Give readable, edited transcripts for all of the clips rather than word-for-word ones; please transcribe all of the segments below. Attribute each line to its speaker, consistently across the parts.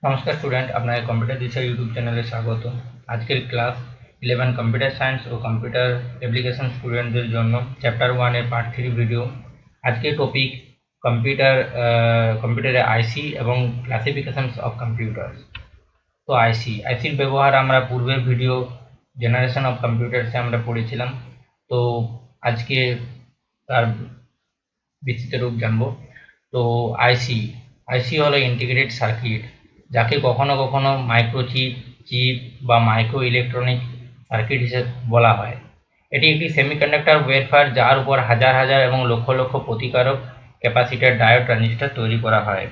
Speaker 1: নমস্কার স্টুডেন্ট, আপনাকে কম্পিউটার দিশা ইউটিউব চ্যানেলে স্বাগত। আজকের ক্লাস 11 কম্পিউটার সায়েন্স ও কম্পিউটার অ্যাপ্লিকেশন স্টুডেন্টদের জন্য চ্যাপ্টার 1 এর পার্ট 3 ভিডিও। আজকের টপিক কম্পিউটারে আইসি এবং ক্লাসিফিকেশনস অফ কম্পিউটার। তো আইসির ব্যবহার আমরা পূর্বের ভিডিও জেনারেশন অফ কম্পিউটারসে আমরা পড়েছিলাম। তো আজকে তার বিস্তৃত রূপ জানবো। তো আইসি আইসি হলো ইন্টিগ্রেটেড সার্কিট, যাকে কখনো কখনো মাইক্রোচিপ, চিপ বা মাইক্রো ইলেকট্রনিক সার্কিট হিসেবে বলা হয়। এটি একটি সেমিকন্ডাক্টর ওয়েফার যার উপর হাজার হাজার এবং lakh lakh প্রতিকারক capacitor diode transistor তৈরি করা হয়।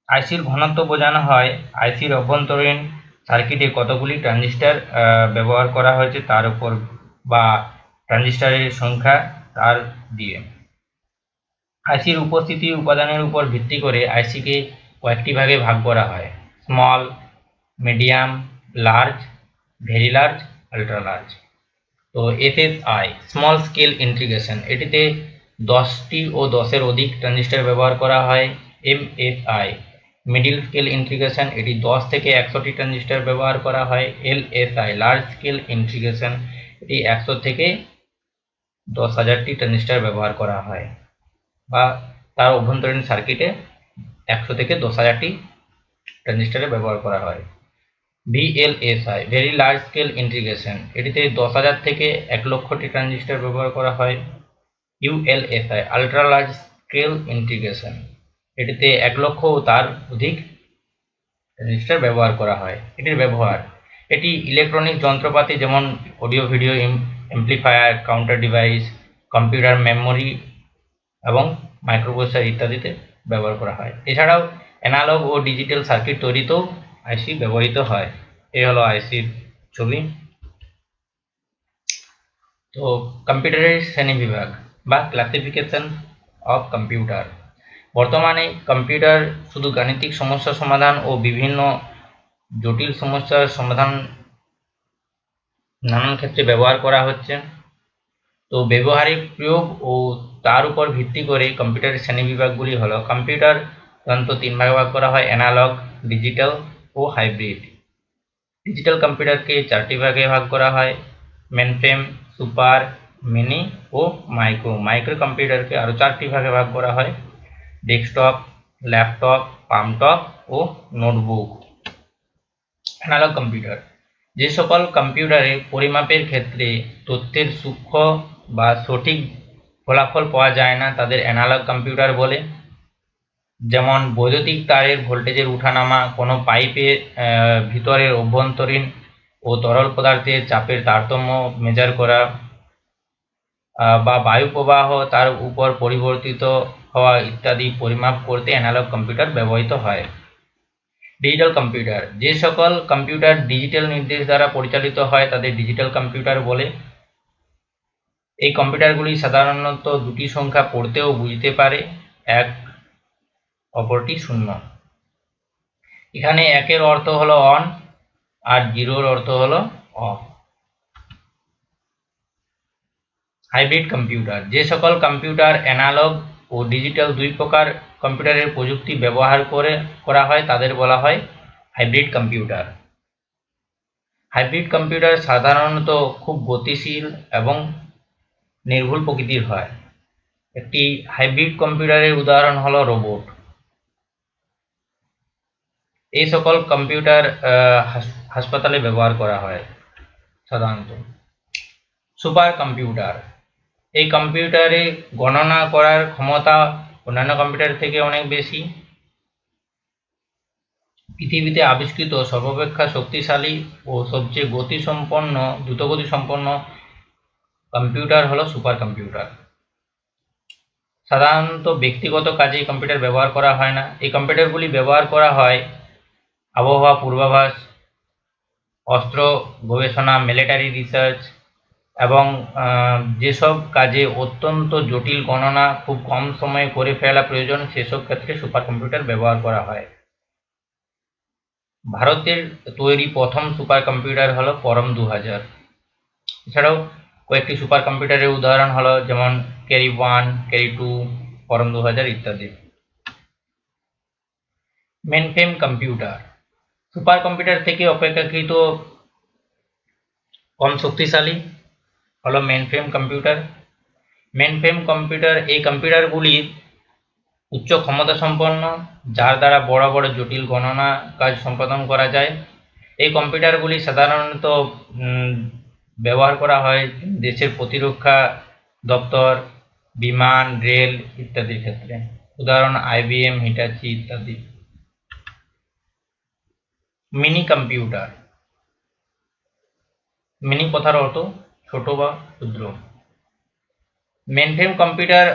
Speaker 1: আইসির ঘনত্ব বোঝানো হয় আইসির অভ্যন্তরীণ সার্কিটে কতগুলি ট্রানজিস্টর ব্যবহার করা হয়েছে তার উপর, বা ট্রানজিস্টরের সংখ্যা তার দিয়ে। আইসির উপস্থিতি উপাদানের উপর ভিত্তি করে আইসিকে কয়েকটি ভাগে ভাগ করা হয়: small, medium, large, very large, ultra large. তো এসএসআই স্মল স্কেল ইন্টিগ্রেশন, এটিতে 10টি ও 10-এর অধিক ট্রানজিস্টর ব্যবহার করা হয়। এমএসআই মিডিল স্কেল ইন্টিগ্রেশন, এটি 10 থেকে 100টি ট্রানজিস্টর ব্যবহার করা হয়। এলএসআই লার্জ স্কেল ইন্টিগ্রেশন, এটি 100 থেকে 10,000টি ট্রানজিস্টর ব্যবহার করা হয়, বা তার অভ্যন্তরীণ সার্কিটে 100 থেকে 10,000টি ট্রানজিস্টরের ব্যবহার করা হয়। VLSI very large scale integration, এটিতে 10,000 থেকে 1,00,000টি ট্রানজিস্টর ব্যবহার করা হয়। ইউএলএসআই আল্ট্রা লার্জ স্কেল ইন্টিগ্রেশন, এটিতে 1,00,000 ও তার অধিক ট্রানজিস্টর ব্যবহার করা হয়। এটির ব্যবহার: এটি ইলেকট্রনিক যন্ত্রপাতি যেমন audio video amplifier, counter device, computer memory এবং মাইক্রোপ্রসেসর ইত্যাদিতে ব্যবহার করা হয়। এছাড়াও অ্যানালগ ও ডিজিটাল সার্কিট তৈরিতেও আইসি ব্যবহৃত হয়। এই হলো আইসির ছবি। তো কম্পিউটারের শ্রেণীবিভাগ বা ক্লাসিফিকেশন অফ কম্পিউটার। বর্তমানে কম্পিউটার শুধু গাণিতিক সমস্যা সমাধান ও বিভিন্ন জটিল সমস্যার সমাধান নানান ক্ষেত্রে ব্যবহার করা হচ্ছে। তো ব্যবহারিক প্রয়োগ ও তার উপর ভিত্তি করে কম্পিউটারের শ্রেণীবিভাগগুলি হলো: কম্পিউটার সাধারণত 3 ভাগে ভাগ করা হয়: অ্যানালগ, ডিজিটাল ও হাইব্রিড। ডিজিটাল কম্পিউটারকে 4টি ভাগে ভাগ করা হয়: মেনফ্রেম, সুপার, মিনি ও মাইক্রো। মাইক্রো কম্পিউটারকে আরও 4টি ভাগে ভাগ করা হয়: ডেস্কটপ, ল্যাপটপ, পামটপ ও নোটবুক। অ্যানালগ কম্পিউটার যে সকল কম্পিউটারে পরিমাপের ক্ষেত্রে তথ্যের সূক্ষ্ম বা সঠিক ফলাফল পাওয়া যায় না তাদের অ্যানালগ কম্পিউটার বলে। যেমন বৈদ্যুতিক তারের ভোল্টেজের উঠানামা, কোনো পাইপের ভিতরের অভ্যন্তরীণ ও তরল পদার্থের চাপের তারতম্য মেজার করা, বা বায়ু প্রবাহ তার উপর পরিবর্তিত হওয়া ইত্যাদি পরিমাপ করতে অ্যানালগ কম্পিউটার ব্যবহৃত হয়। ডিজিটাল কম্পিউটার যে সকল কম্পিউটার ডিজিটাল নির্দেশ দ্বারা পরিচালিত হয় তাদের ডিজিটাল কম্পিউটার বলে। এই কম্পিউটারগুলি সাধারণত দুটি সংখ্যা পড়তে ও বুঝতে পারে, এক অপরটি শূন্য। এখানে 1-এর অর্থ হলো অন আর 0-এর অর্থ হলো অফ। হাইব্রিড কম্পিউটার যে সকল কম্পিউটার অ্যানালগ ও ডিজিটাল দুই প্রকার কম্পিউটারের প্রযুক্তি ব্যবহার করা হয় তাদের বলা হয় হাইব্রিড কম্পিউটার। হাইব্রিড কম্পিউটার সাধারণত খুব গতিশীল এবং নির্ভুল প্রকৃতির হয়। একটি হাইব্রিড কম্পিউটারের উদাহরণ হলো রোবট। এই সকল কম্পিউটার হাসপাতালে ব্যবহার করা হয় সাধারণত। সুপার কম্পিউটার এই কম্পিউটারে গণনা করার ক্ষমতা অন্যান্য কম্পিউটার থেকে অনেক বেশি। পৃথিবীতে আবিষ্কৃত সর্বাপেক্ষা শক্তিশালী ও সবচেয়ে দ্রুতগতিসম্পন্ন কম্পিউটার হলো সুপার কম্পিউটার। সাধারণত ব্যক্তিগত কাজে এই কম্পিউটার ব্যবহার করা হয় না। এই কম্পিউটারগুলি ব্যবহার করা হয় আবহাওয়া পূর্বাভাস, অস্ত্র গবেষণা, মিলিটারি রিসার্চ এবং যেসব কাজে অত্যন্ত জটিল গণনা খুব কম সময়ে করে ফেলা প্রয়োজন সেসব ক্ষেত্রে সুপার কম্পিউটার ব্যবহার করা হয়। ভারতের তৈরি প্রথম সুপার কম্পিউটার হলো পরম 2000। এছাড়াও কয়েকটি সুপার কম্পিউটারের উদাহরণ হলো যেমন ক্যারি 1, ক্যারি 2, পরম 2000 ইত্যাদি। মেনফ্রেম কম্পিউটার সুপার কম্পিউটার থেকে অপেক্ষাকৃত কম শক্তিশালী হলো মেনফ্রেম কম্পিউটার। মেনফ্রেম কম্পিউটার এই কম্পিউটারগুলি উচ্চ ক্ষমতা সম্পন্ন, যার দ্বারা বড় বড় জটিল গণনা কাজ সম্পাদন করা যায়। এই কম্পিউটারগুলি সাধারণত ব্যবহার করা হয় দেশের প্রতিরক্ষা দপ্তর, বিমান, রেল ইত্যাদির ক্ষেত্রে। উদাহরণ IBM, হিটাচি ইত্যাদি। মিনি কম্পিউটার, মিনি কথার অর্থ ছোট বা ক্ষুদ্র। মেনফ্রেম কম্পিউটার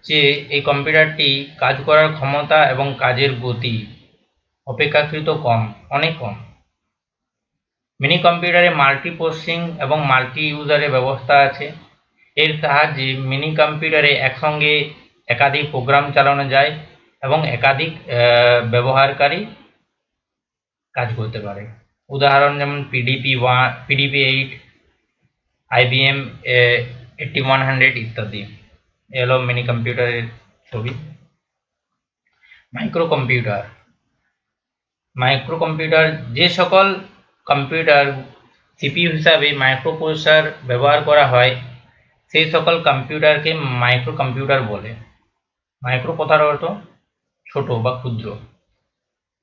Speaker 1: চেয়ে এই কম্পিউটারটি কাজ করার ক্ষমতা এবং কাজের গতি অপেক্ষাকৃত কম, অনেক কম। মিনি কম্পিউটারে মাল্টি প্রসেসিং এবং মাল্টি ইউজারের ব্যবস্থা আছে। এর সাহায্যে মিনি কম্পিউটারে একসঙ্গে একাধিক প্রোগ্রাম চালানো যায় এবং একাধিক ব্যবহারকারী কাজ করতে পারে। উদাহরণ যেমন PDP-8, IBM 8100 ইত্যাদি। এলো মিনি কম্পিউটারের ছবি। মাইক্রো কম্পিউটার, মাইক্রো কম্পিউটার যে সকল কম্পিউটার CPU হিসাবে মাইক্রো প্রসেসর ব্যবহার করা হয় সেই সকল কম্পিউটারকে মাইক্রো কম্পিউটার বলে। মাইক্রো কথার অর্থ ছোট বা ক্ষুদ্র।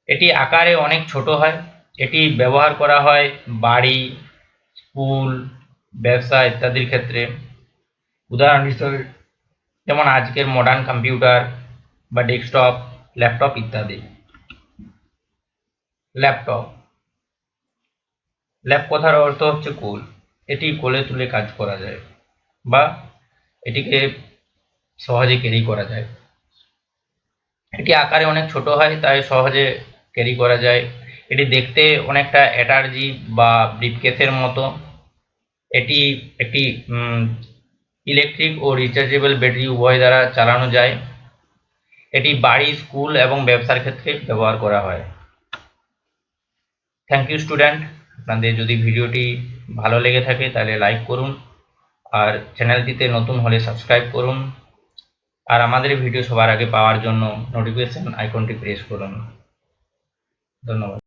Speaker 1: এটি আকারে অনেক ছোট হয়। এটি ব্যবহার করা হয় বাড়ি, স্কুল, ব্যবসা ইত্যাদির ক্ষেত্রে। উদাহরণ হিসেবে যেমন আজকের মডার্ন কম্পিউটার বা ডেস্কটপ, ল্যাপটপ ইত্যাদি। ল্যাপটপ, ল্যাপ কথার অর্থ হচ্ছে কোল। এটি কোলে তুলে কাজ করা যায় বা এটিকে সহজে ক্যারি করা যায়। এটি আকারে অনেক ছোট হয়, তাই সহজে ক্যারি করা যায়। এটি দেখতে অনেকটা অ্যাটার্জি বা ব্রিফকেসের মতো। এটি একটি ইলেকট্রিক ও রিচার্জেবল ব্যাটারি উভয় দ্বারা চালানো যায়। এটি বাড়ি, স্কুল এবং ব্যবসার ক্ষেত্রে ব্যবহার করা হয়। Thank you student. আপনাদের যদি ভিডিওটি ভালো লেগে থাকে তাহলে লাইক করুন, আর চ্যানেলটিতে নতুন হলে সাবস্ক্রাইব করুন, আর আমাদের ভিডিও সবার আগে পাওয়ার জন্য নোটিফিকেশন আইকনটি প্রেস করুন। ধন্যবাদ।